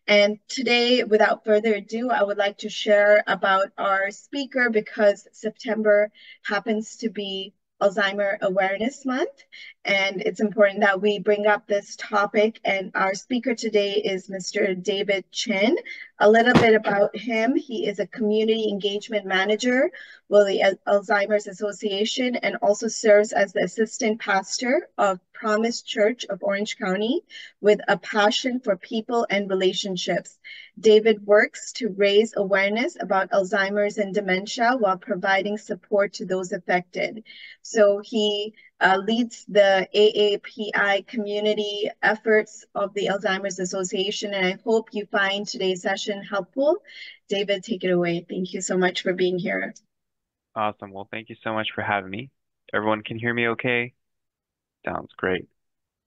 And today, without further ado, I would like to share about our speaker because September happens to be Alzheimer Awareness Month, and it's important that we bring up this topic. And our speaker today is Mr. David Chin. A little bit about him. He is a community engagement manager with the Alzheimer's Association and also serves as the assistant pastor of Promise Church of Orange County with a passion for people and relationships. David works to raise awareness about Alzheimer's and dementia while providing support to those affected. So he leads the AAPI community efforts of the Alzheimer's Association, and I hope you find today's session helpful. David, take it away. Thank you so much for being here. Awesome. Well, thank you so much for having me. Everyone can hear me okay? Sounds great.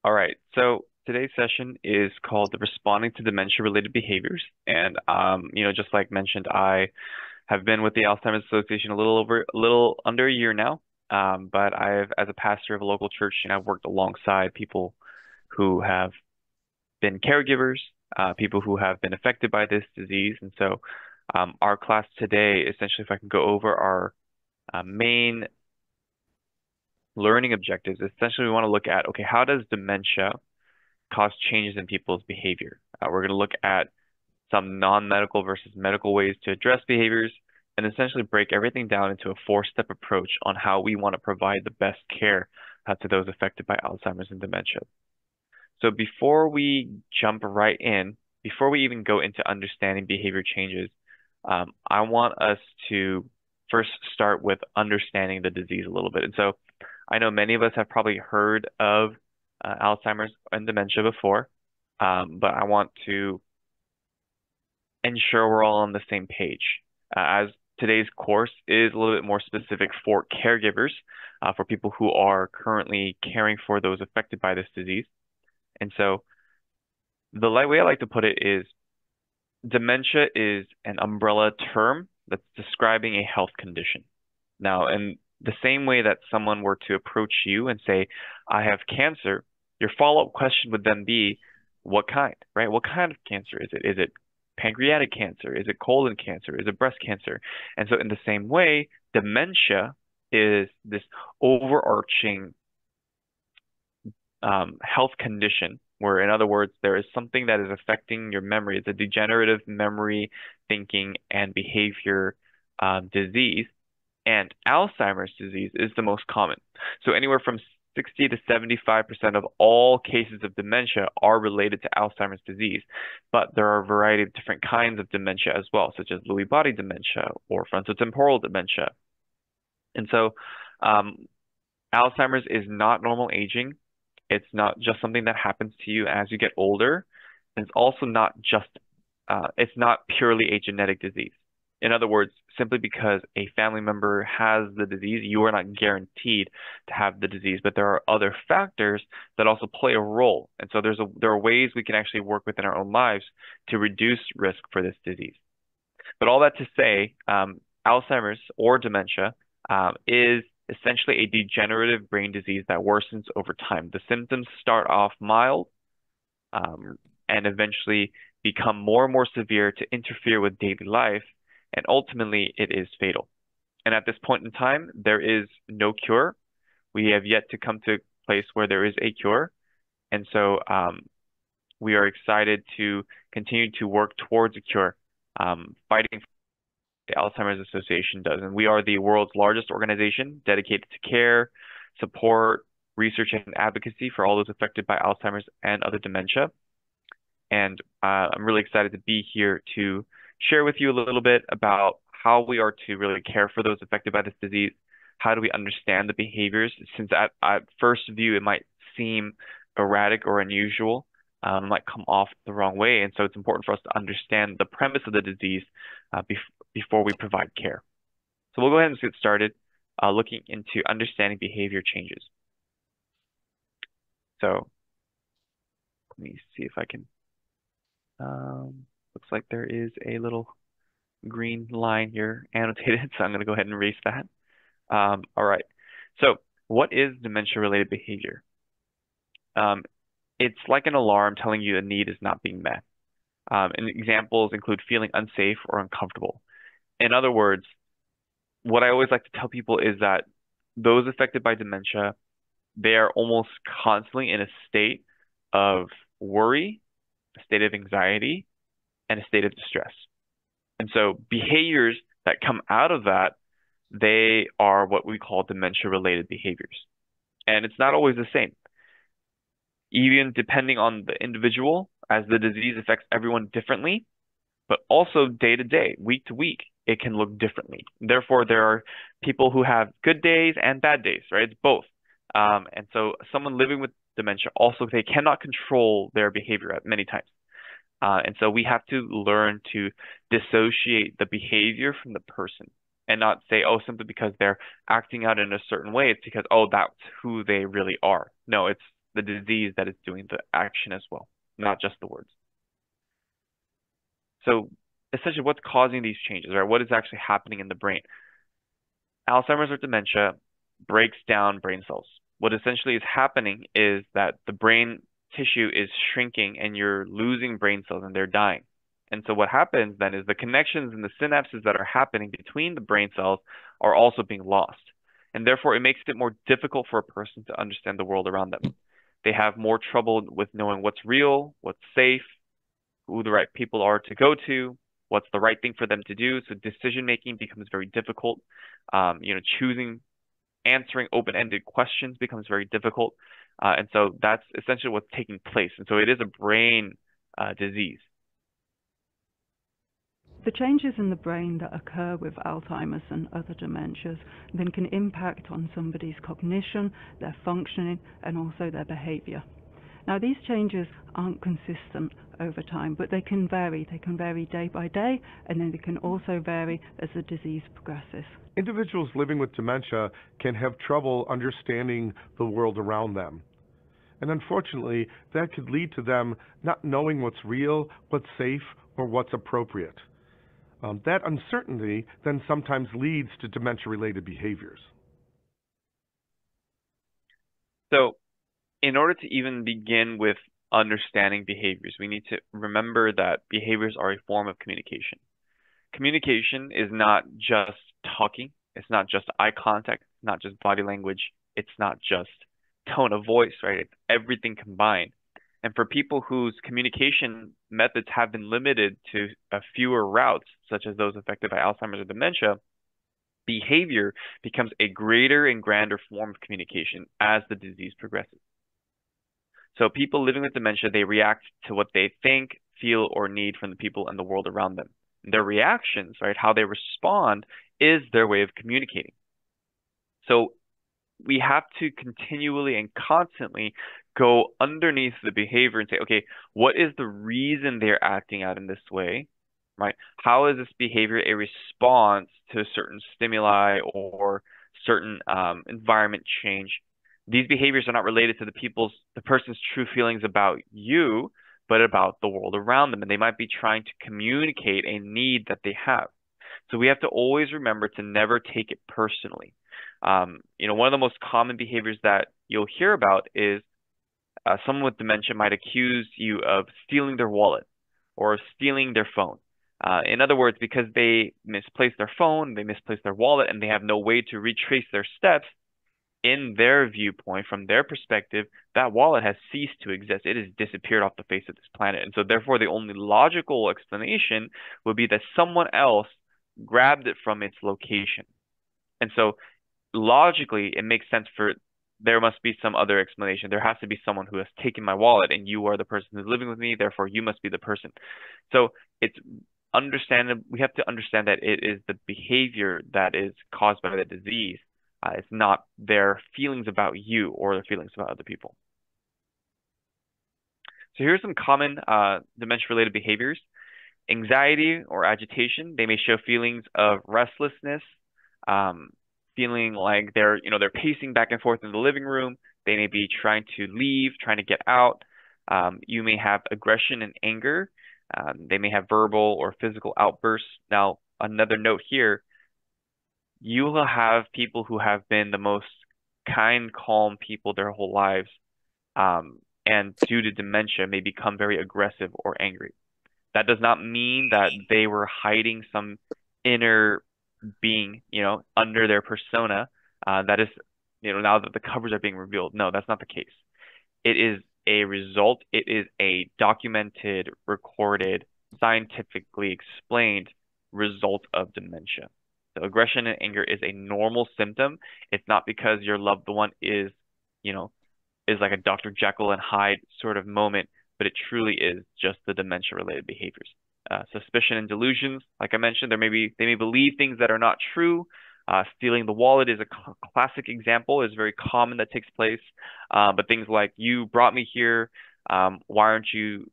All right. So today's session is called the Responding to Dementia-Related Behaviors. And just like mentioned, I have been with the Alzheimer's Association a little under a year now. But as a pastor of a local church, I've worked alongside people who have been caregivers, people who have been affected by this disease. And so, our class today, essentially, if I can go over our main learning objectives, essentially we want to look at, okay, how does dementia cause changes in people's behavior? We're going to look at some non-medical versus medical ways to address behaviors and essentially break everything down into a four-step approach on how we want to provide the best care to those affected by Alzheimer's and dementia. So before we jump right in, before we even go into understanding behavior changes, I want us to first start with understanding the disease a little bit. And so I know many of us have probably heard of Alzheimer's and dementia before, but I want to ensure we're all on the same page. As today's course is a little bit more specific for caregivers, for people who are currently caring for those affected by this disease. And so the light way I like to put it is dementia is an umbrella term that's describing a health condition. Now, in the same way that someone were to approach you and say, I have cancer, your follow-up question would then be, what kind, right? What kind of cancer is it? Is it pancreatic cancer? Is it colon cancer? Is it breast cancer? And so in the same way, dementia is this overarching health condition where, in other words, there is something that is affecting your memory. It's a degenerative memory, thinking, and behavior disease. And Alzheimer's disease is the most common. So anywhere from 60 to 75% of all cases of dementia are related to Alzheimer's disease. But there are a variety of different kinds of dementia as well, such as Lewy body dementia or frontotemporal dementia. And so Alzheimer's is not normal aging. It's not just something that happens to you as you get older. And it's also not just, it's not purely a genetic disease. In other words, simply because a family member has the disease, you are not guaranteed to have the disease, but there are other factors that also play a role. And so there are ways we can actually work within our own lives to reduce risk for this disease. But all that to say, Alzheimer's or dementia is essentially a degenerative brain disease that worsens over time. The symptoms start off mild and eventually become more and more severe to interfere with daily life, and ultimately it is fatal. And at this point in time, there is no cure. We have yet to come to a place where there is a cure. And so we are excited to continue to work towards a cure, fighting the Alzheimer's Association does. And we are the world's largest organization dedicated to care, support, research, and advocacy for all those affected by Alzheimer's and other dementia. And I'm really excited to be here to share with you a little bit about how we are to really care for those affected by this disease. How do we understand the behaviors? Since at first view, it might seem erratic or unusual, might come off the wrong way. And so it's important for us to understand the premise of the disease before we provide care. So we'll go ahead and get started looking into understanding behavior changes. So let me see if I can, looks like there is a little green line here annotated, so I'm going to go ahead and erase that. All right. So what is dementia-related behavior? It's like an alarm telling you a need is not being met. And examples include feeling unsafe or uncomfortable. In other words, what I always like to tell people is that those affected by dementia, they are almost constantly in a state of worry, a state of anxiety, and a state of distress. And so behaviors that come out of that, they are what we call dementia-related behaviors. And it's not always the same, even depending on the individual, as the disease affects everyone differently, but also day to day, week to week, it can look differently. Therefore, there are people who have good days and bad days, right? It's both. And so someone living with dementia also, they cannot control their behavior at many times. And so we have to learn to dissociate the behavior from the person and not say, oh, simply because they're acting out in a certain way, it's because, oh, that's who they really are. No, it's the disease that is doing the action as well, not just the words. So essentially, what's causing these changes, right? What is actually happening in the brain? Alzheimer's or dementia breaks down brain cells. What essentially is happening is that the brain tissue is shrinking and you're losing brain cells and they're dying. And so what happens then is the connections and the synapses that are happening between the brain cells are also being lost. And therefore, it makes it more difficult for a person to understand the world around them. They have more trouble with knowing what's real, what's safe, who the right people are to go to, what's the right thing for them to do. So decision making becomes very difficult. Choosing, answering open-ended questions becomes very difficult. And so that's essentially what's taking place. And so it is a brain disease. The changes in the brain that occur with Alzheimer's and other dementias then can impact on somebody's cognition, their functioning, and also their behavior. Now, these changes aren't consistent over time, but they can vary. They can vary day by day, and then they can also vary as the disease progresses. Individuals living with dementia can have trouble understanding the world around them. And unfortunately, that could lead to them not knowing what's real, what's safe, or what's appropriate. That uncertainty then sometimes leads to dementia-related behaviors. So in order to even begin with understanding behaviors, we need to remember that behaviors are a form of communication. Communication is not just talking, it's not just eye contact, it's not just body language, it's not just tone of voice, right? It's everything combined. And for people whose communication methods have been limited to fewer routes, such as those affected by Alzheimer's or dementia, behavior becomes a greater and grander form of communication as the disease progresses. So people living with dementia, they react to what they think, feel, or need from the people and the world around them. Their reactions, right, how they respond is their way of communicating. So we have to continually and constantly go underneath the behavior and say, okay, what is the reason they're acting out in this way, right? How is this behavior a response to a certain stimuli or certain environment change? These behaviors are not related to the person's true feelings about you, but about the world around them. And they might be trying to communicate a need that they have. So we have to always remember to never take it personally. One of the most common behaviors that you'll hear about is someone with dementia might accuse you of stealing their wallet or stealing their phone. In other words, because they misplaced their phone, they misplaced their wallet, and they have no way to retrace their steps, in their viewpoint, from their perspective, that wallet has ceased to exist. It has disappeared off the face of this planet. And so, therefore, the only logical explanation would be that someone else grabbed it from its location. And so, logically, it makes sense for there must be some other explanation. There has to be someone who has taken my wallet, and you are the person who's living with me. Therefore, you must be the person. So, it's understandable. We have to understand that it is the behavior that is caused by the disease. It's not their feelings about you or their feelings about other people. So here's some common dementia-related behaviors. Anxiety or agitation. They may show feelings of restlessness, um, feeling like they're pacing back and forth in the living room. They may be trying to leave, trying to get out. You may have aggression and anger. They may have verbal or physical outbursts. Now, another note here, you will have people who have been the most kind, calm people their whole lives, and due to dementia may become very aggressive or angry. That does not mean that they were hiding some inner being, under their persona. That is, now that the covers are being revealed. No, that's not the case. It is a result. It is a documented, recorded, scientifically explained result of dementia. So aggression and anger is a normal symptom. It's not because your loved one you know, is like a Dr. Jekyll and Hyde sort of moment, but it truly is just the dementia-related behaviors. Suspicion and delusions, like I mentioned, they may believe things that are not true. Stealing the wallet is a classic example. It's very common that takes place. But things like, you brought me here. Why aren't you,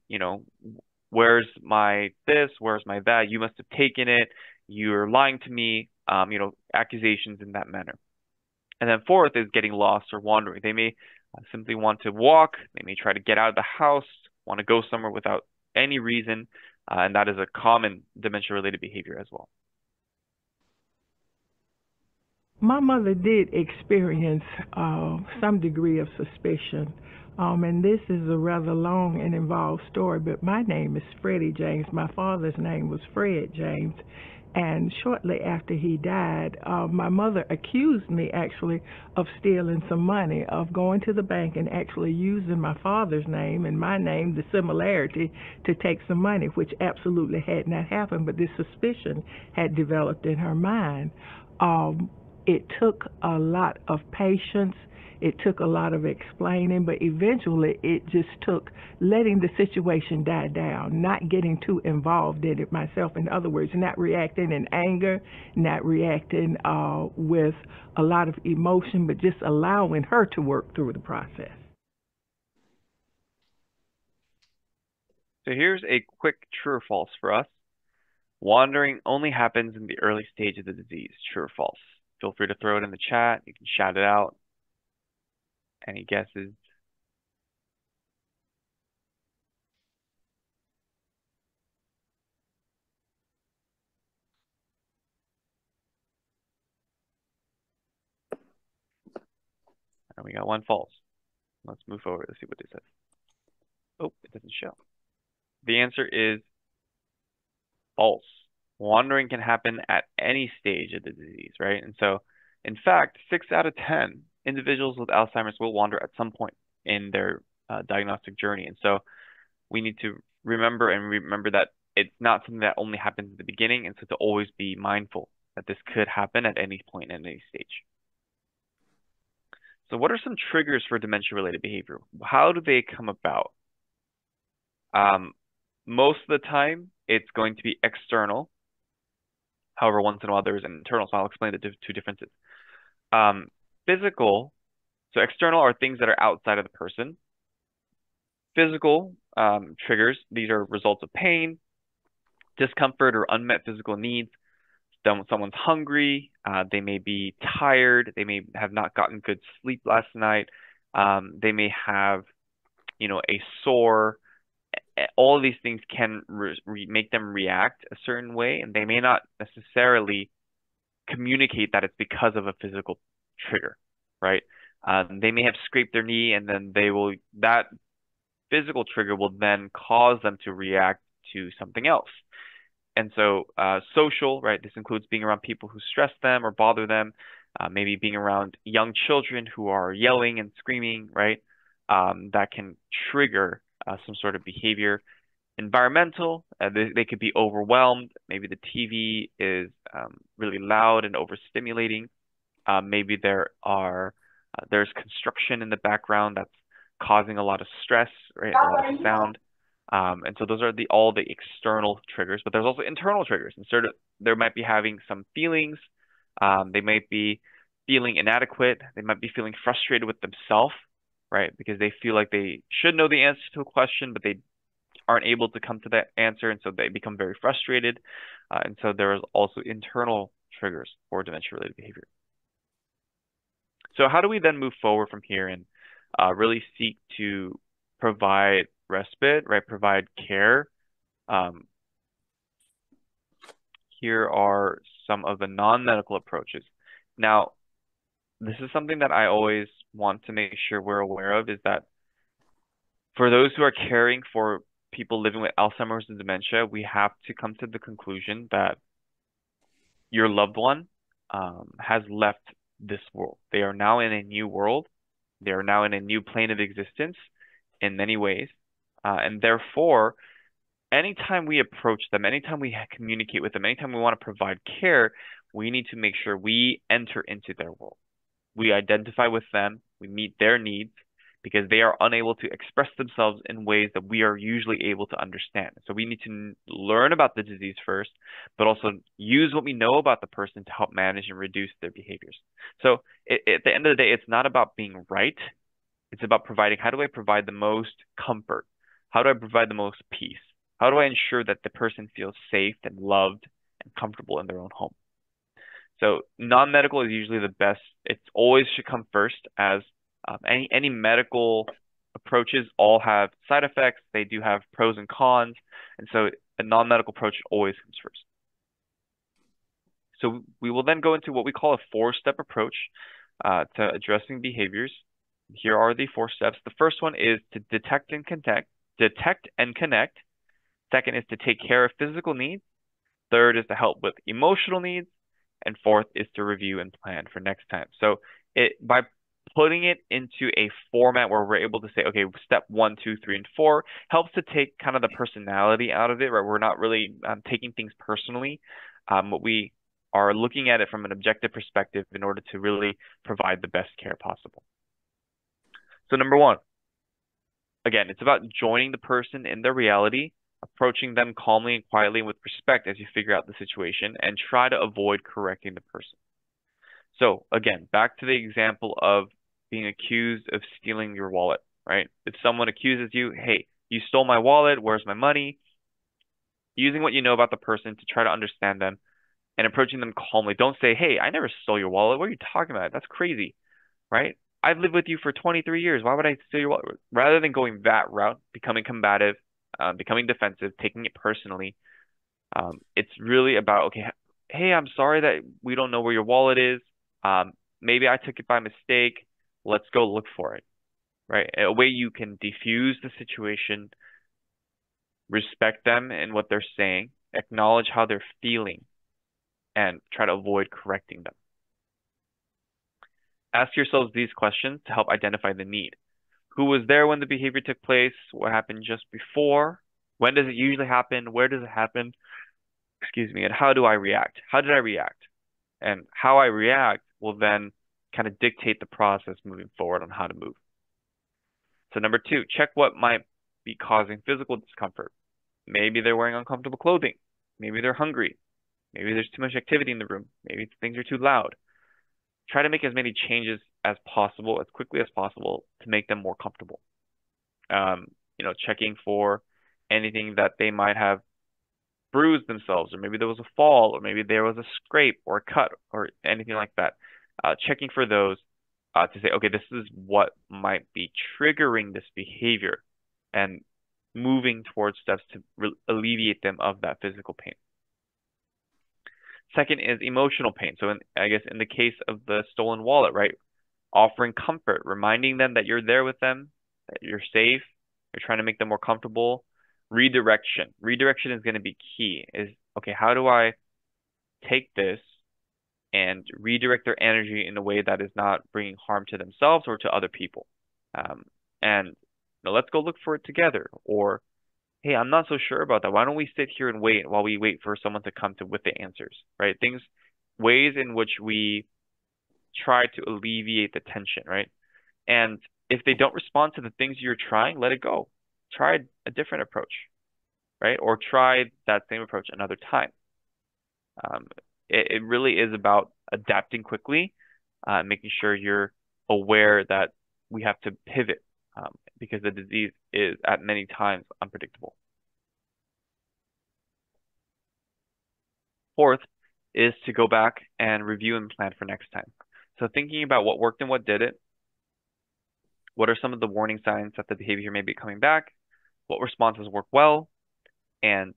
where's my this? Where's my that? You must have taken it. You're lying to me. Accusations in that manner. And then fourth is getting lost or wandering. They may simply want to walk. They may try to get out of the house, want to go somewhere without any reason. And that is a common dementia-related behavior as well. My mother did experience some degree of suspicion. And this is a rather long and involved story, but my name is Freddie James. My father's name was Fred James. And shortly after he died, my mother accused me actually of stealing some money, of going to the bank and actually using my father's name and my name, the similarity, to take some money, which absolutely had not happened, but this suspicion had developed in her mind. It took a lot of patience. It took a lot of explaining, but eventually it just took letting the situation die down, not getting too involved in it myself. In other words, not reacting in anger, not reacting with a lot of emotion, but just allowing her to work through the process. So here's a quick true or false for us. Wandering only happens in the early stage of the disease. True or false? Feel free to throw it in the chat. You can shout it out. Any guesses? And we got one false. Let's move forward. Let's see what this says. Oh, it doesn't show. The answer is false. Wandering can happen at any stage of the disease, right? And so, in fact, 6 out of 10 individuals with Alzheimer's will wander at some point in their diagnostic journey. And so we need to remember that it's not something that only happens at the beginning, and so to always be mindful that this could happen at any point at any stage. So what are some triggers for dementia-related behavior? How do they come about? Most of the time, it's going to be external. However, once in a while, there's an internal, so I'll explain the two differences. Physical, so external are things that are outside of the person. Physical triggers, these are results of pain, discomfort, or unmet physical needs. Someone's hungry, they may be tired, they may have not gotten good sleep last night, they may have, a sore. All of these things can make them react a certain way, and they may not necessarily communicate that it's because of a physical trigger, right? They may have scraped their knee, and then that physical trigger will then cause them to react to something else. And so social, right? This includes being around people who stress them or bother them, maybe being around young children who are yelling and screaming, right? That can trigger some sort of behavior. Environmental, they could be overwhelmed. Maybe the TV is really loud and overstimulating. Maybe there's construction in the background that's causing a lot of stress, right? A lot of sound. And so those are all the external triggers, but there's also internal triggers. And sort of they might be having some feelings. They might be feeling inadequate. They might be feeling frustrated with themselves, right? Because they feel like they should know the answer to a question, but they aren't able to come to that answer, and so they become very frustrated. And so there is also internal triggers for dementia-related behavior. So how do we then move forward from here and really seek to provide respite, right? Provide care. Here are some of the non-medical approaches. Now, this is something that I always want to make sure we're aware of, is that for those who are caring for people living with Alzheimer's and dementia, we have to come to the conclusion that your loved one has left this world. They are now in a new world. They are now in a new plane of existence in many ways. And therefore, anytime we approach them, anytime we communicate with them, anytime we want to provide care, we need to make sure we enter into their world. We identify with them, we meet their needs because they are unable to express themselves in ways that we are usually able to understand. So we need to learn about the disease first, but also use what we know about the person to help manage and reduce their behaviors. So at the end of the day, it's not about being right. It's about providing, how do I provide the most comfort? How do I provide the most peace? How do I ensure that the person feels safe and loved and comfortable in their own home? So non-medical is usually the best. It always should come first, as any medical approaches all have side effects. They do have pros and cons, and so a non-medical approach always comes first. So we will then go into what we call a four-step approach to addressing behaviors. Here are the four steps. The first one is to detect and connect. Second is to take care of physical needs. Third is to help with emotional needs. And fourth is to review and plan for next time. So by putting it into a format where we're able to say, okay, step 1, 2, 3, and 4 helps to take kind of the personality out of it, right? We're not really taking things personally. What we are looking at it from an objective perspective in order to really provide the best care possible. So number 1, again, it's about joining the person in their reality, approaching them calmly and quietly and with respect as you figure out the situation, and try to avoid correcting the person. So again, back to the example of being accused of stealing your wallet, right? If someone accuses you, hey, you stole my wallet, where's my money? Using what you know about the person to try to understand them and approaching them calmly. Don't say, hey, I never stole your wallet. What are you talking about? That's crazy, right? I've lived with you for 23 years. Why would I steal your wallet? Rather than going that route, becoming combative, becoming defensive, taking it personally, it's really about, okay, hey, I'm sorry that we don't know where your wallet is. Maybe I took it by mistake. Let's go look for it, right? A way you can defuse the situation, respect them and what they're saying, acknowledge how they're feeling, and try to avoid correcting them. Ask yourselves these questions to help identify the need. Who was there when the behavior took place? What happened just before? When does it usually happen? Where does it happen? Excuse me. And how do I react? How did I react? And how I react will then kind of dictate the process moving forward on how to move. So number 2, check what might be causing physical discomfort. Maybe they're wearing uncomfortable clothing. Maybe they're hungry. Maybe there's too much activity in the room. Maybe things are too loud. Try to make as many changes as possible, as quickly as possible, to make them more comfortable. Checking for anything that they might have bruised themselves, or maybe there was a fall, or maybe there was a scrape or a cut or anything like that. Checking for those to say, okay, this is what might be triggering this behavior, and moving towards steps to alleviate them of that physical pain. Second is emotional pain. So I guess in the case of the stolen wallet, right? Offering comfort, reminding them that you're there with them, that you're safe, you're trying to make them more comfortable. Redirection. Redirection is going to be key. Is, okay, how do I take this and redirect their energy in a way that is not bringing harm to themselves or to other people? And let's go look for it together. Or, hey, I'm not so sure about that. Why don't we sit here and wait while we wait for someone to come to with the answers, right? Ways in which we try to alleviate the tension, right? And if they don't respond to the things you're trying, let it go. Try a different approach, right? Or try that same approach another time. It really is about adapting quickly, making sure you're aware that we have to pivot because the disease is at many times unpredictable. Fourth is to go back and review and plan for next time. So thinking about what worked and what didn't. What are some of the warning signs that the behavior may be coming back? What responses work well? And,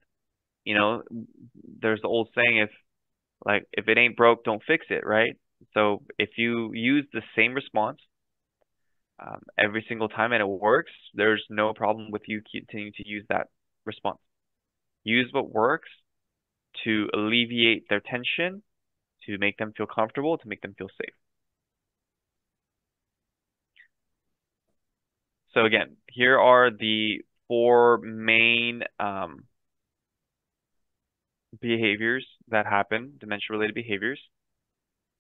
there's the old saying, if it ain't broke, don't fix it, right? So if you use the same response every single time and it works, there's no problem with you continuing to use that response. Use what works to alleviate their tension, to make them feel comfortable, to make them feel safe. So again, here are the four main behaviors that happen, dementia-related behaviors.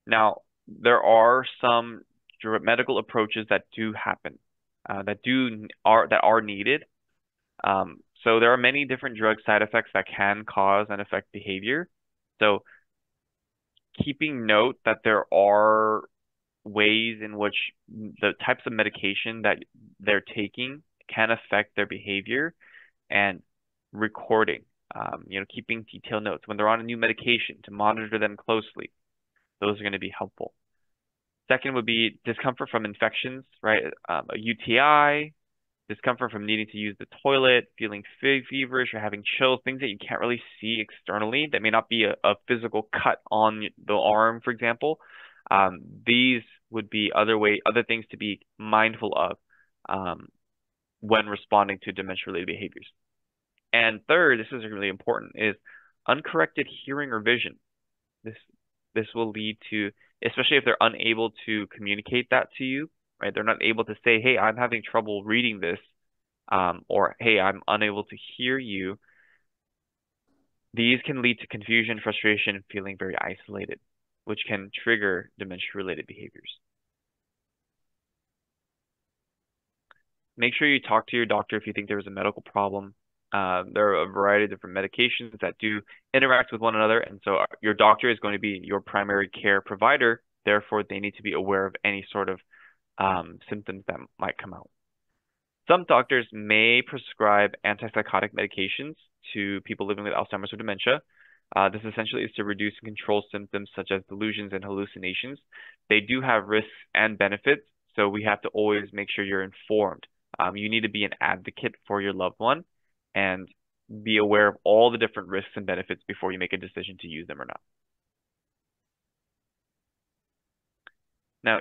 Now, there are some medical approaches that do happen, that are needed. So there are many different drug side effects that can cause and affect behavior. So keeping note that there are ways in which the types of medication that they're taking can affect their behavior, and recording, keeping detailed notes when they're on a new medication to monitor them closely. Those are going to be helpful. Second would be discomfort from infections, right? A UTI, discomfort from needing to use the toilet, feeling feverish or having chills, things that you can't really see externally that may not be a physical cut on the arm, for example. These would be other things to be mindful of when responding to dementia-related behaviors. And third, this is really important, is uncorrected hearing or vision. This will lead to, especially if they're unable to communicate that to you, right? They're not able to say, hey, I'm having trouble reading this, or hey, I'm unable to hear you. These can lead to confusion, frustration, and feeling very isolated, which can trigger dementia-related behaviors. Make sure you talk to your doctor if you think there's a medical problem. There are a variety of different medications that do interact with one another, and so your doctor is going to be your primary care provider. Therefore, they need to be aware of any sort of symptoms that might come out. Some doctors may prescribe antipsychotic medications to people living with Alzheimer's or dementia. This essentially is to reduce and control symptoms such as delusions and hallucinations. They do have risks and benefits, so we have to always make sure you're informed. You need to be an advocate for your loved one and be aware of all the different risks and benefits before you make a decision to use them or not. Now,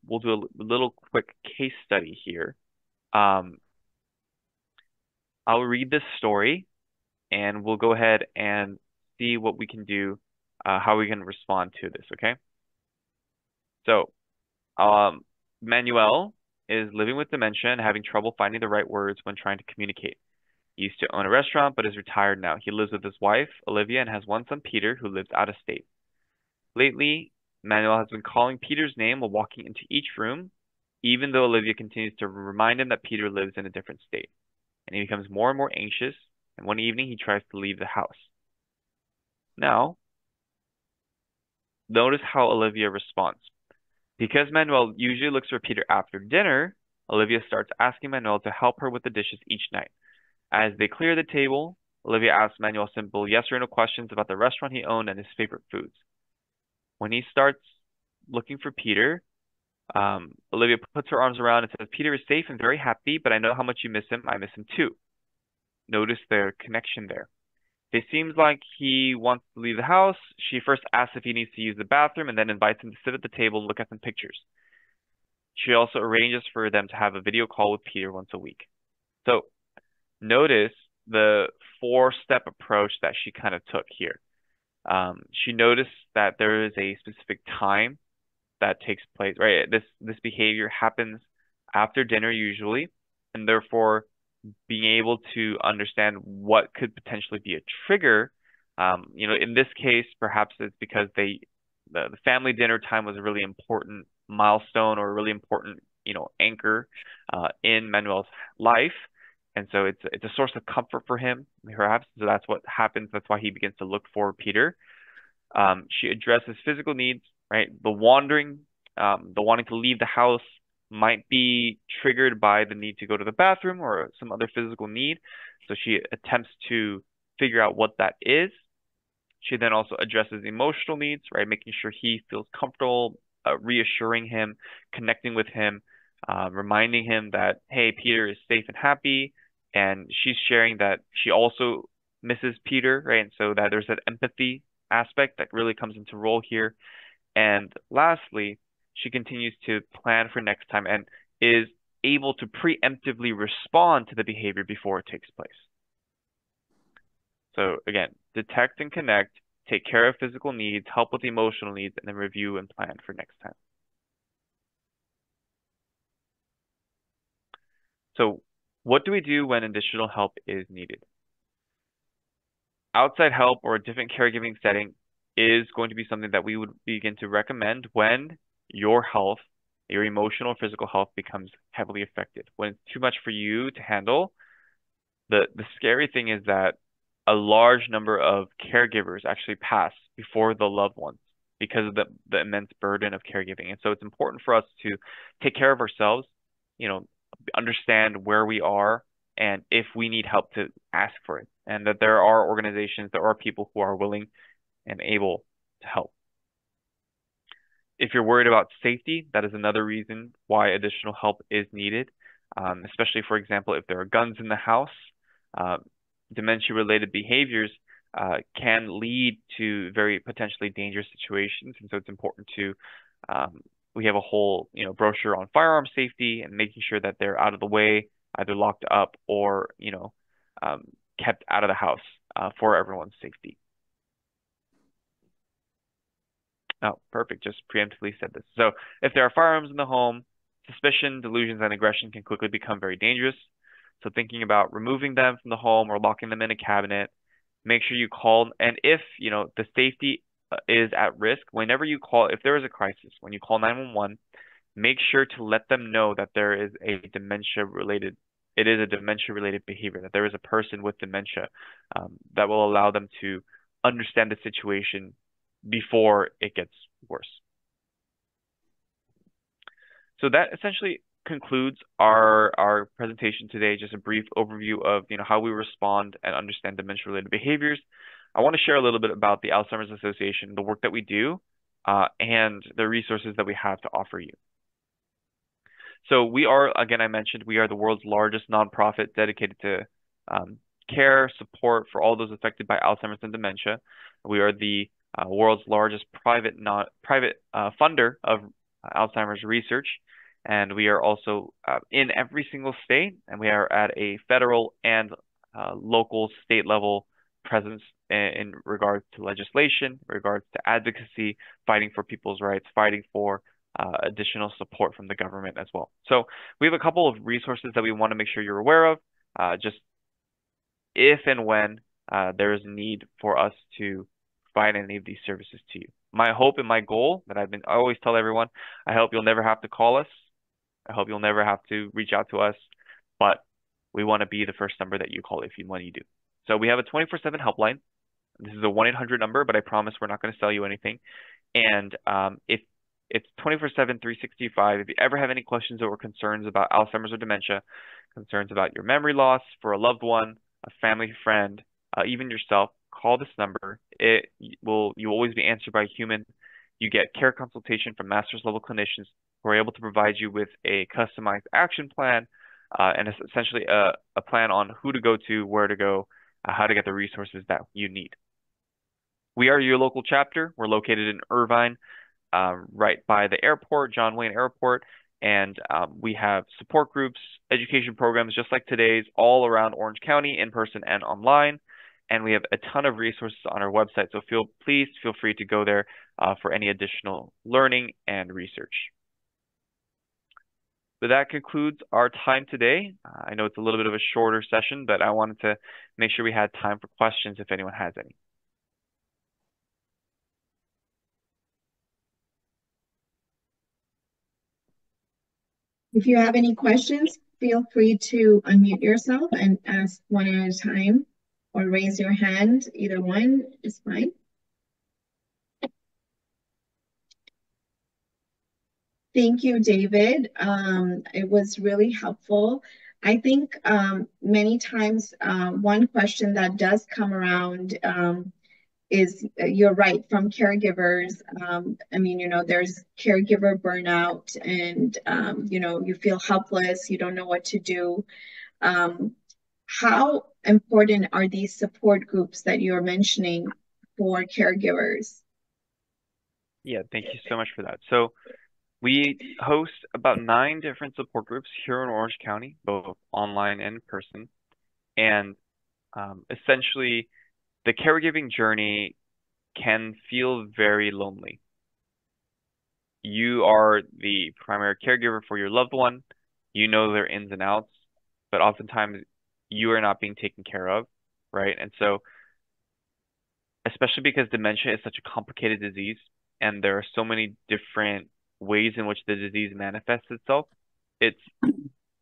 we'll do a little quick case study here. I'll read this story and we'll go ahead and see what we can do, how we can respond to this, okay? So, Manuel is living with dementia and having trouble finding the right words when trying to communicate. He used to own a restaurant, but is retired now. He lives with his wife, Olivia, and has one son, Peter, who lives out of state. Lately, Manuel has been calling Peter's name while walking into each room, even though Olivia continues to remind him that Peter lives in a different state. And he becomes more and more anxious, and one evening he tries to leave the house. Now, notice how Olivia responds. Because Manuel usually looks for Peter after dinner, Olivia starts asking Manuel to help her with the dishes each night. As they clear the table, Olivia asks Manuel simple yes or no questions about the restaurant he owned and his favorite foods. When he starts looking for Peter, Olivia puts her arms around and says, Peter is safe and very happy, but I know how much you miss him. I miss him too. Notice their connection there. It seems like he wants to leave the house. She first asks if he needs to use the bathroom and then invites him to sit at the table and look at some pictures. She also arranges for them to have a video call with Peter once a week. So notice the four-step approach that she kind of took here. She noticed that there is a specific time that takes place, right? This behavior happens after dinner usually, and therefore being able to understand what could potentially be a trigger. In this case, perhaps it's because the family dinner time was a really important milestone or a really important, anchor in Manuel's life. And so it's a source of comfort for him, perhaps. So that's what happens. That's why he begins to look for Peter. She addresses physical needs, right? The wanting to leave the house might be triggered by the need to go to the bathroom or some other physical need. So she attempts to figure out what that is. She then also addresses emotional needs, right? Making sure he feels comfortable, reassuring him, connecting with him, reminding him that, hey, Peter is safe and happy. And she's sharing that she also misses Peter, right? And so that there's that empathy aspect that really comes into role here. And lastly, she continues to plan for next time and is able to preemptively respond to the behavior before it takes place. So again, detect and connect, take care of physical needs, help with emotional needs, and then review and plan for next time. So what do we do when additional help is needed? Outside help or a different caregiving setting is going to be something that we would begin to recommend when your health, your emotional or physical health becomes heavily affected. When it's too much for you to handle, the scary thing is that a large number of caregivers actually pass before the loved ones because of the immense burden of caregiving. And so it's important for us to take care of ourselves, you know, understand where we are and if we need help to ask for it. And that there are organizations, there are people who are willing and able to help. If you're worried about safety, that is another reason why additional help is needed, especially, for example, if there are guns in the house. Uh, Dementia-related behaviors can lead to very potentially dangerous situations, and so it's important to we have a whole brochure on firearm safety and making sure that they're out of the way, either locked up or um, kept out of the house for everyone's safety. Oh, perfect. Just preemptively said this. So if there are firearms in the home, suspicion, delusions, and aggression can quickly become very dangerous. So thinking about removing them from the home or locking them in a cabinet, make sure you call. And if, the safety is at risk, whenever you call, if there is a crisis, when you call 911, make sure to let them know that there is a dementia-related, it is a dementia-related behavior, that there is a person with dementia that will allow them to understand the situation before it gets worse. So that essentially concludes our presentation today, just a brief overview of how we respond and understand dementia-related behaviors. I want to share a little bit about the Alzheimer's Association, the work that we do, and the resources that we have to offer you. So we are, again, I mentioned, we are the world's largest nonprofit dedicated to care, support for all those affected by Alzheimer's and dementia. We are the world's largest private funder of Alzheimer's research, and we are also in every single state, and we are at a federal and local state level presence in regards to legislation, in regards to advocacy, fighting for people's rights, fighting for additional support from the government as well. So we have a couple of resources that we want to make sure you're aware of, just if and when there is a need for us to provide any of these services to you. My hope and my goal that I always tell everyone, I hope you'll never have to call us. I hope you'll never have to reach out to us, but we want to be the first number that you call when you do. So we have a 24/7 helpline. This is a 1-800 number, but I promise we're not going to sell you anything. And if it's 24/7, 365. If you ever have any questions or concerns about Alzheimer's or dementia, concerns about your memory loss for a loved one, a family friend, even yourself, call this number. You always be answered by a human. You get care consultation from master's level clinicians who are able to provide you with a customized action plan and essentially a plan on who to go to, where to go, how to get the resources that you need. We are your local chapter. We're located in Irvine, right by the airport, John Wayne Airport, and we have support groups, education programs just like today's all around Orange County, in person and online. And we have a ton of resources on our website, so please feel free to go there for any additional learning and research. But that concludes our time today. I know it's a little bit of a shorter session, but I wanted to make sure we had time for questions if anyone has any. If you have any questions, feel free to unmute yourself and ask one at a time or raise your hand. Either one is fine. Thank you, David. It was really helpful. I think many times one question that does come around is you're right, from caregivers. I mean, there's caregiver burnout and, you feel helpless, you don't know what to do. How important are these support groups that you're mentioning for caregivers? Yeah, thank you so much for that. So We host about 9 different support groups here in Orange County, both online and in person. And essentially, the caregiving journey can feel very lonely. You are the primary caregiver for your loved one. You know their ins and outs, but oftentimes you are not being taken care of, right? And so, especially because dementia is such a complicated disease and there are so many different ways in which the disease manifests itself, it's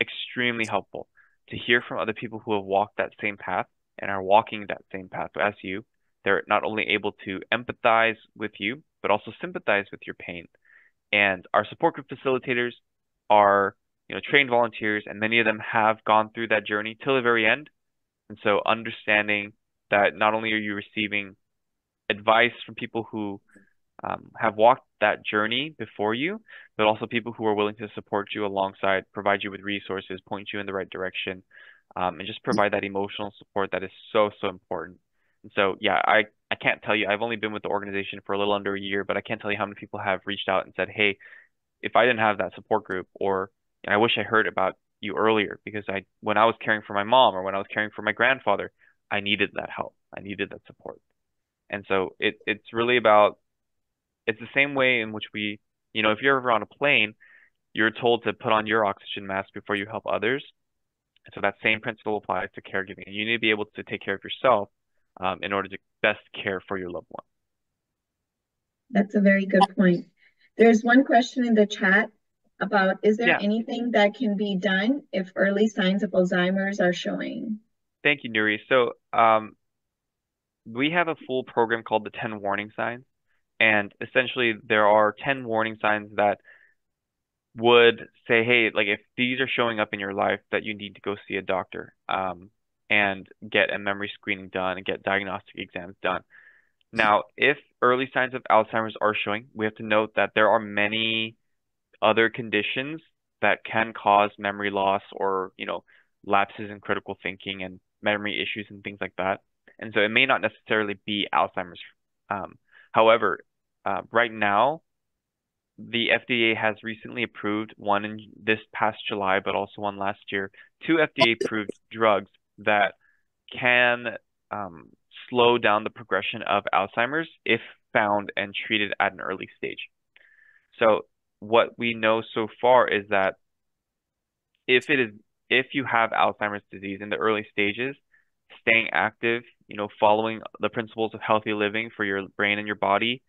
extremely helpful to hear from other people who have walked that same path and are walking that same path as you. They're not only able to empathize with you, but also sympathize with your pain. And our support group facilitators are, trained volunteers, and many of them have gone through that journey till the very end. And so understanding that not only are you receiving advice from people who have walked that journey before you, but also people who are willing to support you alongside, provide you with resources, point you in the right direction, and just provide that emotional support that is so, so important. And so, yeah, I can't tell you, I've only been with the organization for a little under a year, but I can't tell you how many people have reached out and said, hey, if I didn't have that support group, or I wish I heard about you earlier because when I was caring for my mom or when I was caring for my grandfather, I needed that help. I needed that support. And so it's really about it's the same way in which if you're ever on a plane, you're told to put on your oxygen mask before you help others. And so that same principle applies to caregiving. And you need to be able to take care of yourself in order to best care for your loved one. That's a very good point. There's one question in the chat about, is there Yeah, anything that can be done if early signs of Alzheimer's are showing? thank you, Nuri. So we have a full program called the 10 warning signs. And essentially, there are 10 warning signs that would say, hey, like if these are showing up in your life, that you need to go see a doctor and get a memory screening done and get diagnostic exams done. Now, if early signs of Alzheimer's are showing, we have to note that there are many other conditions that can cause memory loss or, lapses in critical thinking and memory issues and things like that. And so it may not necessarily be Alzheimer's. However, right now, the FDA has recently approved one in this past July, but also one last year, two FDA-approved drugs that can slow down the progression of Alzheimer's if found and treated at an early stage. So what we know so far is that if you have Alzheimer's disease in the early stages, staying active, following the principles of healthy living for your brain and your body,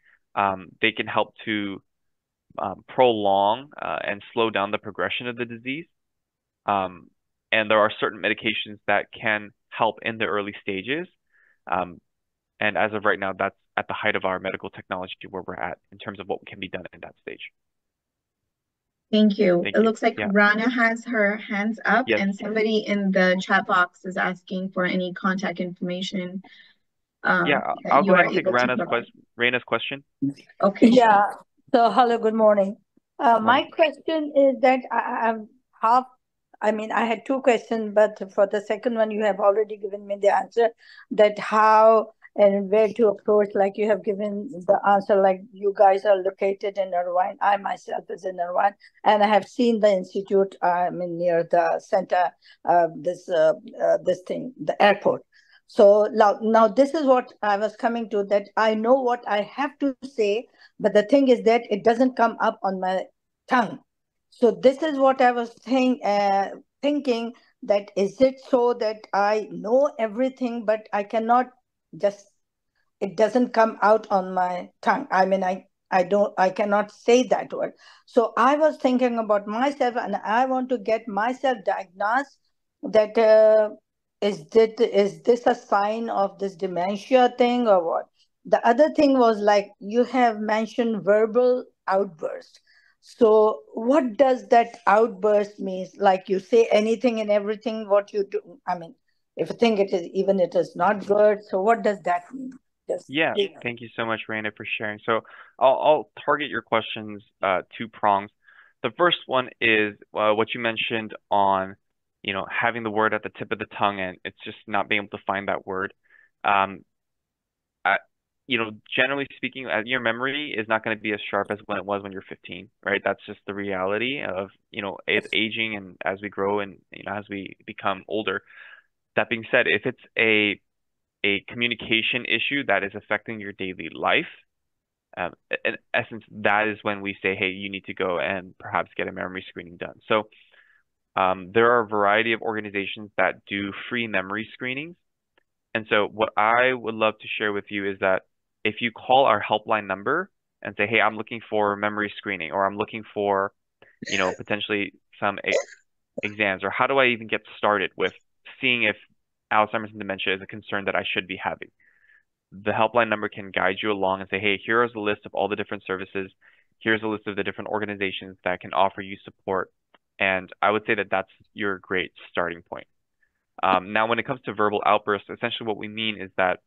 they can help to prolong and slow down the progression of the disease. Um, and there are certain medications that can help in the early stages. Um, and as of right now, that's at the height of our medical technology where we're at in terms of what can be done in that stage. Thank you. Thank It you. looks like Yeah. Rana has her hands up, Yes. and somebody in the chat box is asking for any contact information Yeah. that I'll you go ahead are and take able to provide. Raina's question. Okay, sure. Yeah. So, hello, good morning. Morning. My question is that I've half, I mean, I had two questions, but for the second one, you have already given me the answer that how and where to approach. Like you have given the answer, like you guys are located in Irvine. I myself is in Irvine, and I have seen the institute. I mean, near the center, this thing, the airport. So now this is what I was coming to, that I know what I have to say, but the thing is that it doesn't come up on my tongue. So this is what I was thinking, that is it so that I know everything, but I cannot just, it doesn't come out on my tongue. I mean, I cannot say that word. So I was thinking about myself, and I want to get myself diagnosed that is this a sign of this dementia thing or what? The other thing was, like you have mentioned, verbal outburst. So what does that outburst means? Like you say anything and everything what you do. I mean, if you think it is, even it is not good. So what does that mean? Just Yeah. Thank you so much, Raina, for sharing. So I'll target your questions two prongs. The first one is what you mentioned on, having the word at the tip of the tongue and it's just not being able to find that word. Um, generally speaking, your memory is not going to be as sharp as when it was when you're 15, right? That's just the reality of, aging and as we grow and, as we become older. That being said, if it's a communication issue that is affecting your daily life, in essence, that is when we say, hey, you need to go and perhaps get a memory screening done. So there are a variety of organizations that do free memory screenings. And so what I would love to share with you is that if you call our helpline number and say, hey, I'm looking for memory screening, or I'm looking for, potentially some exams, or how do I even get started with seeing if Alzheimer's and dementia is a concern that I should be having? The helpline number can guide you along and say, hey, here is a list of all the different services. Here's a list of the different organizations that can offer you support. And I would say that that's your great starting point. Now, when it comes to verbal outbursts, essentially what we mean is that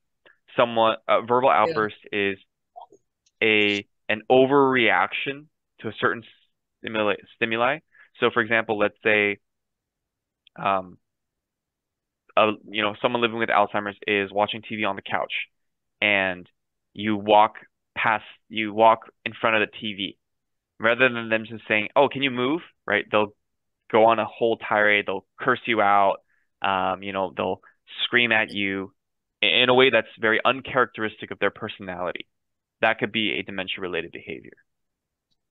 a verbal outburst is an overreaction to a certain stimuli. So, for example, let's say, um, someone living with Alzheimer's is watching TV on the couch, and you walk you walk in front of the TV. Rather than them just saying, "Oh, can you move?" Right? They'll go on a whole tirade. They'll curse you out. They'll scream at you in a way that's very uncharacteristic of their personality. That could be a dementia-related behavior.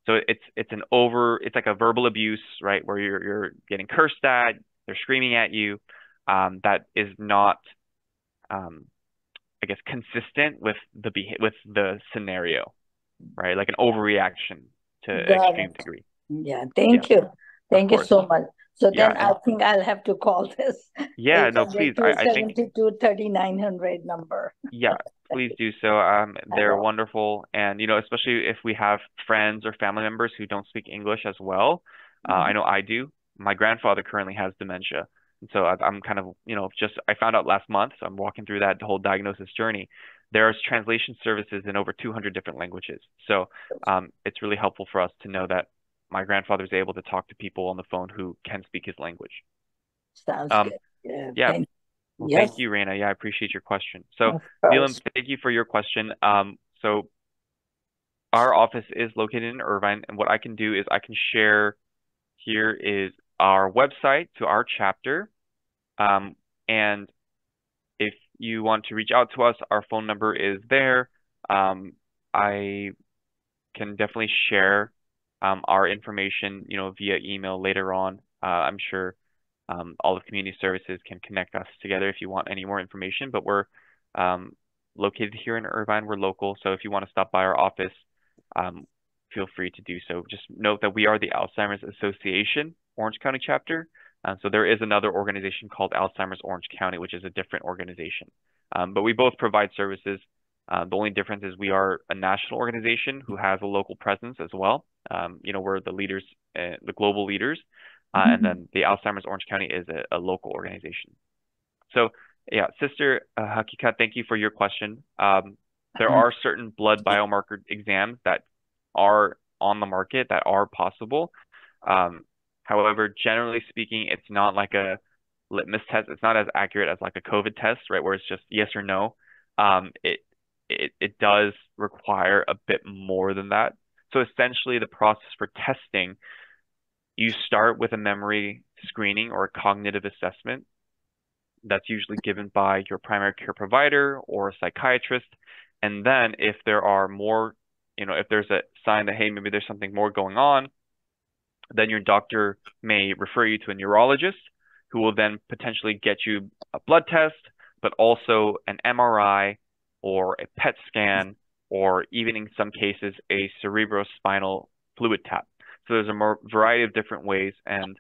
So it's like a verbal abuse, right? Where you're getting cursed at, they're screaming at you. That is not, I guess, consistent with the scenario, right? Like an overreaction to Got extreme it. degree. Yeah, Yeah, thank you. of Thank you course. so much. So Yeah, then I and think I'll have to call this yeah, no, please. I think 800-272-3900 number. yeah, please do so. I They're will. wonderful, and especially if we have friends or family members who don't speak English as well. I Mhm. know I do. My grandfather currently has dementia, and so I'm kind of, just I found out last month. So I'm walking through that whole diagnosis journey. There's translation services in over 200 different languages, so it's really helpful for us to know that my grandfather is able to talk to people on the phone who can speak his language. Sounds Um, good. Yeah, yeah, thank well, Yes, thank you, Raina. Yeah, I appreciate your question. So, of Neelam, course. thank you for your question. So our office is located in Irvine, and what I can do is I can share here is our website to our chapter. And if you want to reach out to us, our phone number is there. I can definitely share our information, via email later on. I'm sure all of community services can connect us together if you want any more information. But we're um, located here in Irvine. We're local, so if you want to stop by our office, um, feel free to do so. Just note that we are the Alzheimer's Association Orange County chapter. So there is another organization called Alzheimer's Orange County, which is a different organization. But we both provide services. The only difference is we are a national organization who has a local presence as well. We're the leaders, the global leaders, and Mhm. then the Alzheimer's Orange County is a local organization. So, yeah, Sister Hakika, thank you for your question. There are certain blood biomarker exams that are on the market that are possible. Um, However, generally speaking, it's not like a litmus test. It's not as accurate as like a COVID test, right, where it's just yes or no. It does require a bit more than that. So essentially, the process for testing, you start with a memory screening or a cognitive assessment that's usually given by your primary care provider or a psychiatrist. And then if there are more, if there's a sign that, hey, maybe there's something more going on, then your doctor may refer you to a neurologist who will then potentially get you a blood test, but also an MRI or a PET scan, or even in some cases, a cerebrospinal fluid tap. So there's a more variety of different ways, and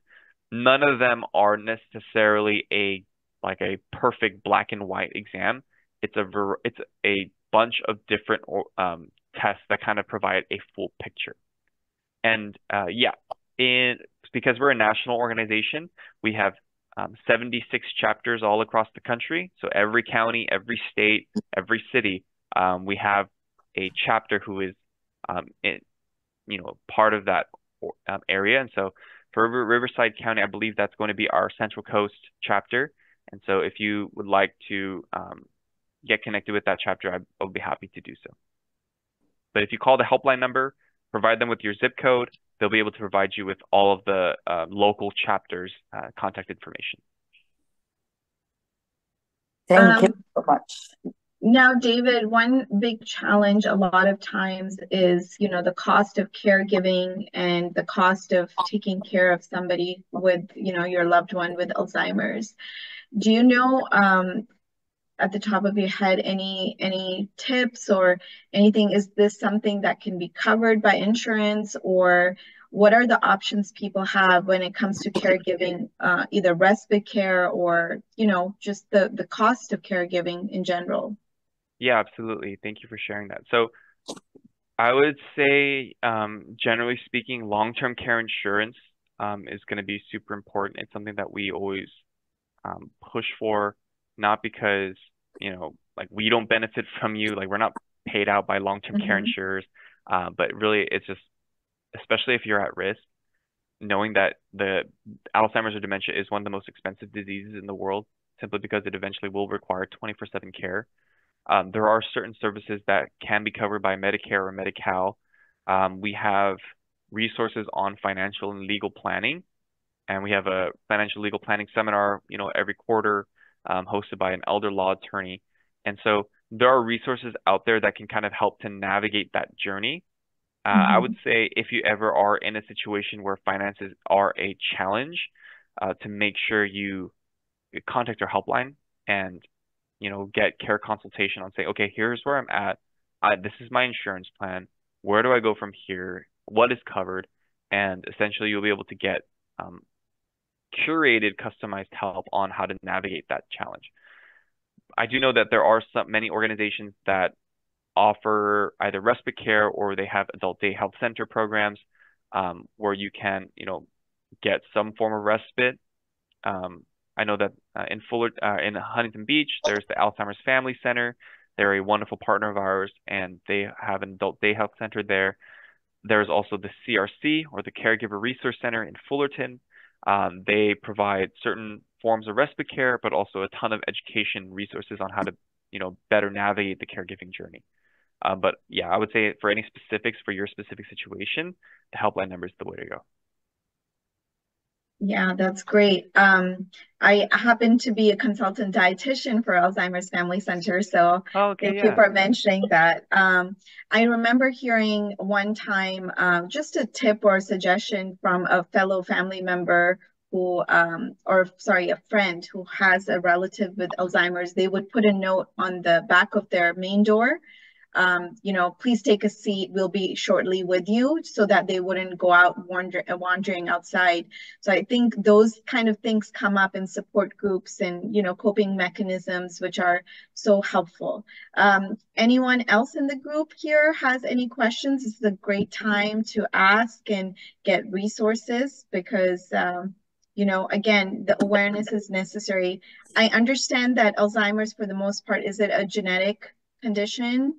none of them are necessarily a perfect black and white exam. It's a bunch of different tests that kind of provide a full picture. And yeah, in because we're a national organization, we have 76 chapters all across the country. So every county, every state, every city, we have a chapter who is in, part of that area. And so for Riverside County, I believe that's going to be our Central Coast chapter. And so if you would like to get connected with that chapter, I'll be happy to do so. But if you call the helpline number, provide them with your zip code, they'll be able to provide you with all of the local chapters' contact information. Thank you so much. Now, David, one big challenge a lot of times is, the cost of caregiving and the cost of taking care of somebody with, your loved one with Alzheimer's. Do you know, at the top of your head, any tips or anything? Is this something that can be covered by insurance, or what are the options people have when it comes to caregiving, either respite care or, just the cost of caregiving in general? Yeah, absolutely. Thank you for sharing that. So I would say, generally speaking, long-term care insurance is going to be super important. It's something that we always push for, not because, like we don't benefit from you, like we're not paid out by long-term care insurers, but really it's just, especially if you're at risk, knowing that the Alzheimer's or dementia is one of the most expensive diseases in the world, simply because it eventually will require 24/7 care. There are certain services that can be covered by Medicare or Medi-Cal. We have resources on financial and legal planning, and we have a financial legal planning seminar, every quarter, hosted by an elder law attorney. And so there are resources out there that can kind of help to navigate that journey. I would say if you ever are in a situation where finances are a challenge, to make sure you contact our helpline and get care consultation on saying, okay, here's where I'm at. This is my insurance plan. Where do I go from here? What is covered? And essentially, you'll be able to get curated, customized help on how to navigate that challenge. I do know that there are many organizations that offer either respite care or they have adult day health center programs, where you can, get some form of respite. I know that in Huntington Beach, there's the Alzheimer's Family Center. They're a wonderful partner of ours, and they have an adult day health center there. There's also the CRC, or the Caregiver Resource Center in Fullerton. They provide certain forms of respite care, but also a ton of education resources on how to, better navigate the caregiving journey. But yeah, I would say for any specifics for your specific situation, the helpline number is the way to go. Yeah, that's great. I happen to be a consultant dietitian for Alzheimer's Family Center, so Oh, okay, thank you yeah. for mentioning that. I remember hearing one time just a tip or a suggestion from a fellow family member who, or sorry, a friend who has a relative with Alzheimer's. They would put a note on the back of their main door, please take a seat. We'll be shortly with you, so that they wouldn't go out wandering outside. So I think those kind of things come up in support groups and, coping mechanisms, which are so helpful. Anyone else in the group here has any questions? This is a great time to ask and get resources because, again, the awareness is necessary. I understand that Alzheimer's, for the most part, is it a genetic condition?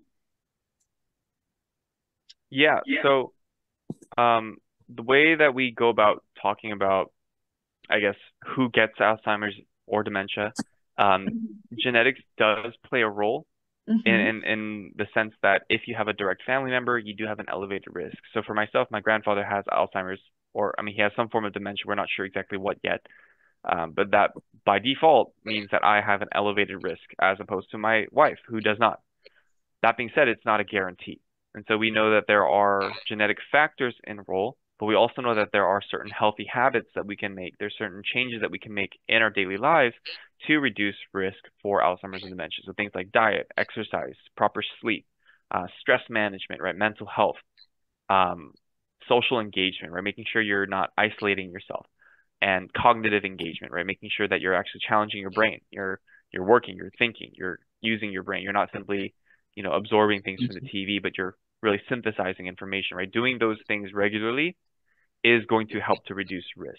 Yeah, so the way that we go about talking about, I guess, who gets Alzheimer's or dementia, genetics does play a role in the sense that if you have a direct family member, you do have an elevated risk. So for myself, my grandfather has Alzheimer's, or I mean, he has some form of dementia. We're not sure exactly what yet, but that by default means that I have an elevated risk as opposed to my wife who does not. That being said, it's not a guarantee. And so we know that there are genetic factors in role, but we also know that there are certain healthy habits that we can make. There's certain changes that we can make in our daily lives to reduce risk for Alzheimer's and dementia. So things like diet, exercise, proper sleep, stress management, right? Mental health, social engagement, right? Making sure you're not isolating yourself, and cognitive engagement, right? Making sure that you're actually challenging your brain. You're working, you're thinking, you're using your brain. You're not simply absorbing things from the TV, but you're really synthesizing information, right? Doing those things regularly is going to help to reduce risk.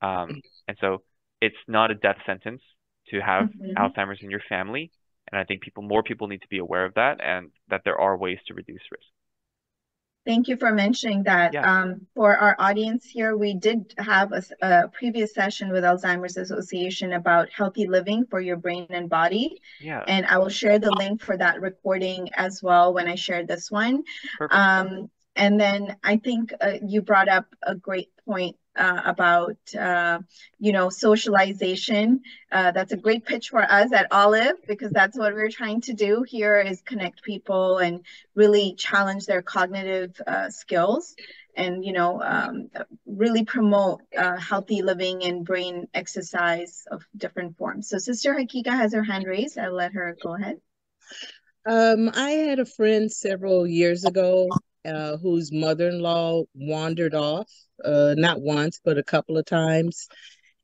And so it's not a death sentence to have Alzheimer's in your family. And I think more people need to be aware of that, and that there are ways to reduce risk. Thank you for mentioning that. Yeah, For our audience here, we did have a previous session with Alzheimer's Association about healthy living for your brain and body. yeah, And I will share the link for that recording as well when I share this one. perfect. And then I think you brought up a great point about, socialization. That's a great pitch for us at Olive because that's what we're trying to do here is connect people and really challenge their cognitive skills and, really promote healthy living and brain exercise of different forms. So Sister Hakika has her hand raised. I'll let her go ahead. I had a friend several years ago whose mother-in-law wandered off, not once, but a couple of times,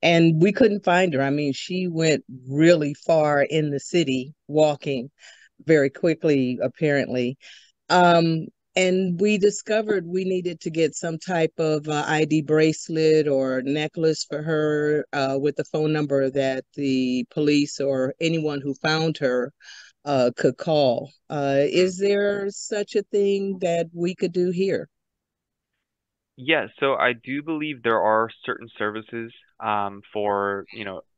and we couldn't find her. I mean, she went really far in the city walking very quickly, apparently. Um, and we discovered we needed to get some type of ID bracelet or necklace for her with the phone number that the police or anyone who found her could call. Hmm. Is there such a thing that we could do here? Yeah, so I do believe there are certain services for,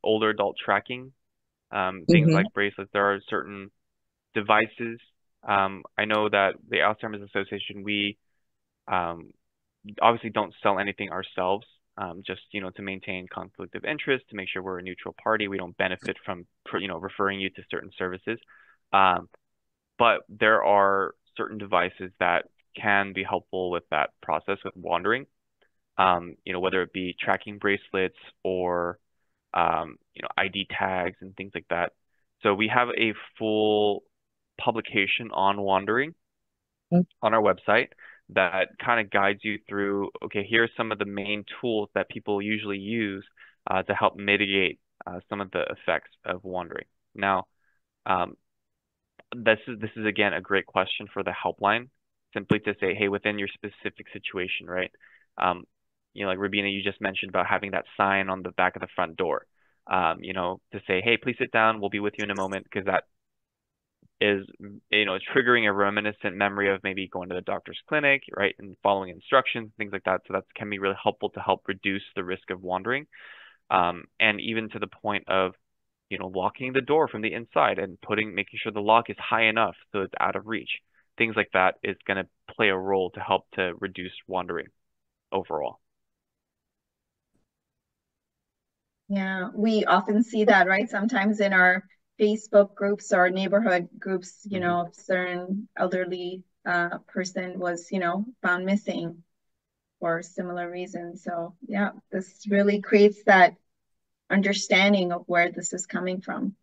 older adult tracking, things Hmm. like bracelets. There are certain devices. I know that the Alzheimer's Association, we um, obviously don't sell anything ourselves, just, to maintain conflict of interest, to make sure we're a neutral party. We don't benefit from, referring you to certain services. Um, but there are certain devices that can be helpful with that process with wandering, whether it be tracking bracelets or, ID tags and things like that. So we have a full publication on wandering on our website that kind of guides you through, okay, here are some of the main tools that people usually use to help mitigate some of the effects of wandering. Now, um, this is again a great question for the helpline, simply to say, hey, within your specific situation, right? Um, like Rabina, you just mentioned about having that sign on the back of the front door, to say, hey, please sit down, we'll be with you in a moment, because that is, triggering a reminiscent memory of maybe going to the doctor's clinic, right, and following instructions, things like that. So that can be really helpful to help reduce the risk of wandering, and even to the point of, locking the door from the inside and making sure the lock is high enough so it's out of reach. Things like that is going to play a role to help to reduce wandering overall. Yeah, we often see that, right? Sometimes in our Facebook groups or neighborhood groups, Hmm. a certain elderly person was, found missing for similar reasons. So yeah, this really creates that understanding of where this is coming from.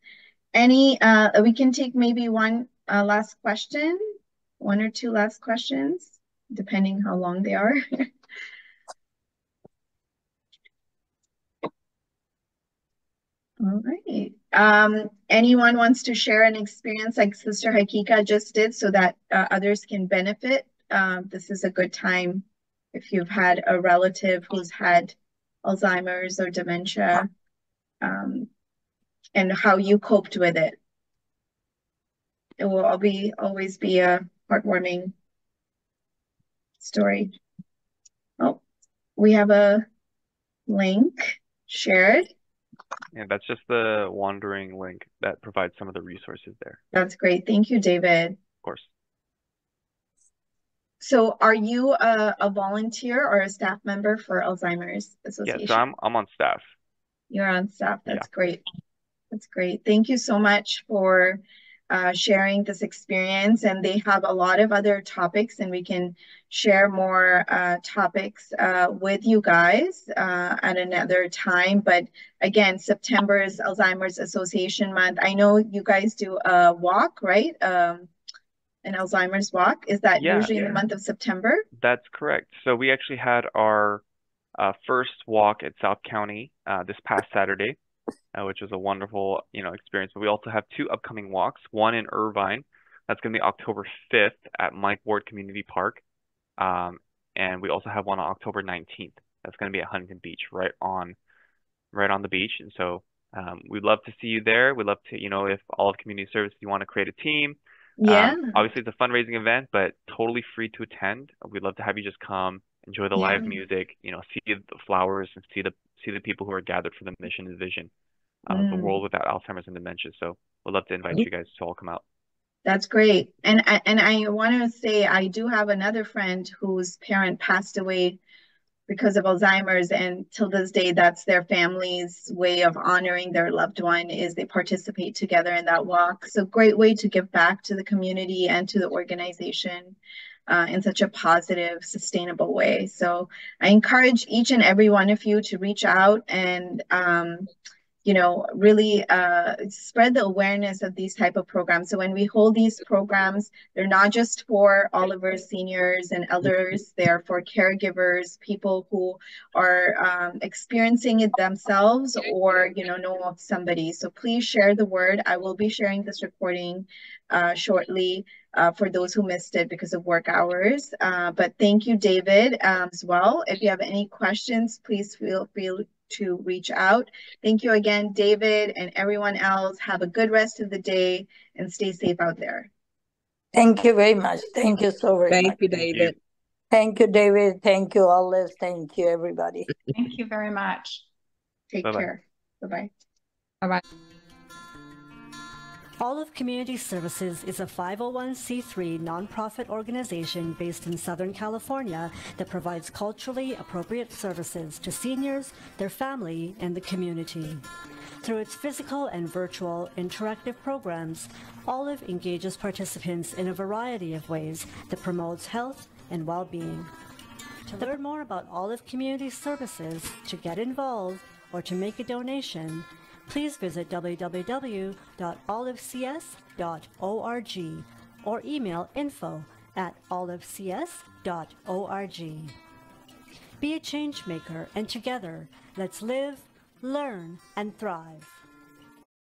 We can take maybe one last question, one or two last questions, depending how long they are. All right. Anyone wants to share an experience like Sister Hakika just did so that others can benefit? This is a good time if you've had a relative who's had Alzheimer's or dementia, um, and how you coped with it. It will always be a heartwarming story. Oh, we have a link shared. And that's just the wandering link that provides some of the resources there, That's great. Thank you, David. of course. So are you a volunteer or a staff member for Alzheimer's Yeah, so Association? I'm on staff. You're on staff. Yeah. That's great. That's great. Thank you so much for sharing this experience. And they have a lot of other topics, and we can share more topics with you guys at another time. But again, September is Alzheimer's Association Month. I know you guys do a walk, right? An Alzheimer's walk. Is that Yeah, usually in the month of September? that's correct. So we actually had our first walk at South County this past Saturday, which was a wonderful, experience. But we also have two upcoming walks, one in Irvine, that's going to be October 5th at Mike Ward Community Park. Um, and we also have one on October 19th. That's going to be at Huntington Beach, right on the beach. And so we'd love to see you there. We'd love to, if all of community service, you want to create a team, Yeah. Obviously, it's a fundraising event, but totally free to attend. We'd love to have you just come, enjoy the Yeah. live music, see the flowers and see the people who are gathered for the mission and vision of a Mm. world without Alzheimer's and dementia. So we'd love to invite you guys to all come out. That's great. And I want to say I do have another friend whose parent passed away because of Alzheimer's, and till this day, that's their family's way of honoring their loved one is they participate together in that walk. So great way to give back to the community and to the organization in such a positive, sustainable way. So I encourage each and every one of you to reach out and really spread the awareness of these type of programs. So when we hold these programs, they're not just for all of our seniors and elders, they're for caregivers, people who are experiencing it themselves or, know of somebody. So please share the word. I will be sharing this recording shortly for those who missed it because of work hours. But thank you, David, as well. If you have any questions, please feel free to reach out. Thank you again, David, and everyone else. Have a good rest of the day and stay safe out there. Thank you very much. Thank you so very Thank much. you, Thank you. David. Thank you, David. Thank you, Olive. Thank you, everybody. Thank you very much. Take Bye-bye. care. Bye-bye. Bye-bye. Olive Community Services is a 501c3 nonprofit organization based in Southern California that provides culturally appropriate services to seniors, their family, and the community. Through its physical and virtual interactive programs, Olive engages participants in a variety of ways that promotes health and well-being. To learn more about Olive Community Services, to get involved, or to make a donation, please visit www.olivecs.org or email info@olivecs.org. Be a change maker, and together, let's live, learn, and thrive.